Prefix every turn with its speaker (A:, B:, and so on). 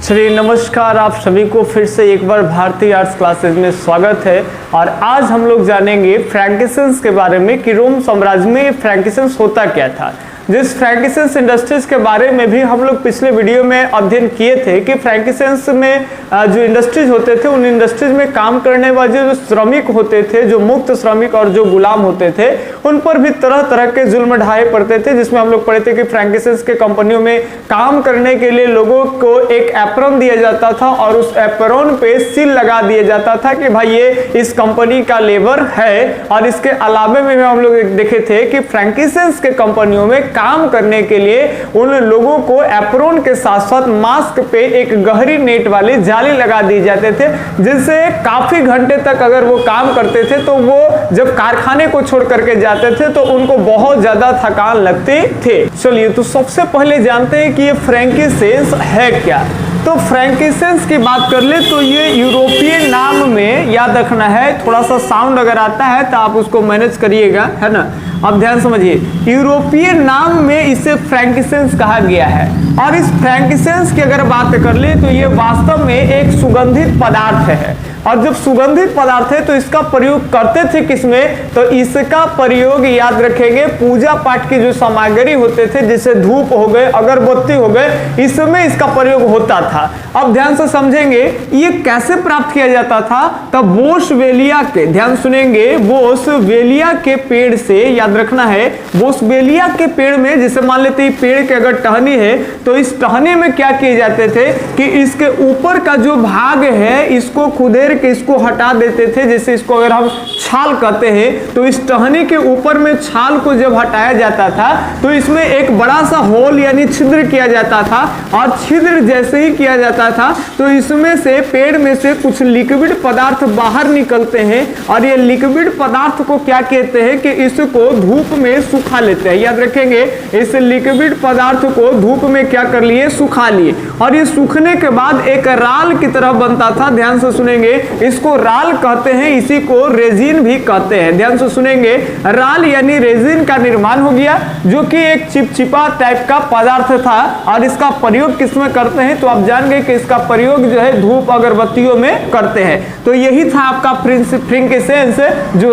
A: चलिए नमस्कार, आप सभी को फिर से एक बार भारतीय आर्ट्स क्लासेस में स्वागत है। और आज हम लोग जानेंगे फ्रैंकिसंस के बारे में कि रोम साम्राज्य में फ्रैंकिसंस होता क्या था। जिस फ्रैंकिसंस इंडस्ट्रीज के बारे में भी हम लोग पिछले वीडियो में अध्ययन किए थे कि फ्रैंकिसंस में जो इंडस्ट्रीज होते थे उन इंडस्ट्रीज में काम करने वाले जो श्रमिक होते थे, जो मुक्त श्रमिक और जो गुलाम होते थे, उन पर भी तरह तरह के जुल्म ढाए पड़ते थे। जिसमें हम लोग पढ़े थे कि फ्रैंकिसंस के कंपनियों में काम करने के लिए लोगों को एक एप्रन दिया जाता था और उस एप्रन पे सील लगा दिया जाता था कि भाई ये इस कंपनी का लेबर है। और इसके अलावे में हम लोग देखे थे कि फ्रैंकिसंस के कंपनियों में काम करने के लिए उन लोगों को एप्रन के साथ साथ मास्क पे एक गहरी नेट वाली जाली लगा दी जाते थे, जिससे काफी घंटे तक अगर वो काम करते थे तो वो जब कारखाने को छोड़ करके जाते थे तो उनको बहुत ज्यादा थकान लगती थे। चलिए तो सबसे पहले जानते हैं कि ये फ्रैंकिसंस है क्या। तो फ्रैंकिसंस की बात कर ले तो ये यूरोपियन नाम में याद रखना है, थोड़ा सा साउंड अगर आता है तो आप उसको मैनेज करिएगा, है ना। अब ध्यान समझिए, यूरोपियन नाम में इसे फ्रैंकिसंस कहा गया है। और इस फ्रैंकिसंस की अगर बात कर ले तो ये वास्तव में एक सुगंधित पदार्थ है। और जब सुगंधित पदार्थ है तो इसका प्रयोग करते थे किसमें, तो इसका प्रयोग याद रखेंगे पूजा पाठ की जो सामग्री होते थे, जैसे धूप हो गए, अगरबत्ती हो गए, इसमें इसका प्रयोग होता था। अब ध्यान से समझेंगे ये कैसे प्राप्त किया जाता था। तब बोसवेलिया के, ध्यान सुनेंगे, बोसवेलिया के पेड़ से, याद रखना है, बोसवेलिया के पेड़ में, जैसे मान लेते हैं पेड़ के अगर टहनी है तो इस टहनी में क्या किए जाते थे कि इसके ऊपर का जो भाग है इसको खुदेर के इसको हटा देते थे। जैसे इसको अगर हम छाल कहते हैं तो इस टहनी के ऊपर में छाल को जब हटाया जाता था तो इसमें एक बड़ा सा होल यानी छिद्र किया जाता था। और छिद्र जैसे ही किया जाता था तो इसमें से, पेड़ में से कुछ लिक्विड पदार्थ बाहर निकलते हैं और ये लिक्विड पदार्थ को क्या कहते हैं कि इसको धूप में सुखा लेते हैं। याद रखेंगे, इस लिक्विड पदार्थ को धूप में क्या कर लिए, सुखा लिए। और ये सूखने के बाद एक राल की तरह बनता था। ध्यान से सुनेंगे, इसको राल कहते हैं, इसी को रेजिन भी कहते हैं। ध्यान से सुनेंगे, राल यानी रेजिन का निर्माण हो गया, जो कि एक चिपचिपा टाइप का पदार्थ था। और इसका प्रयोग किसमें करते हैं, तो आप जान गए कि इसका प्रयोग जो है धूप अगरबत्तियों में करते हैं। तो यही था आपका फ्रैंकिसंस जो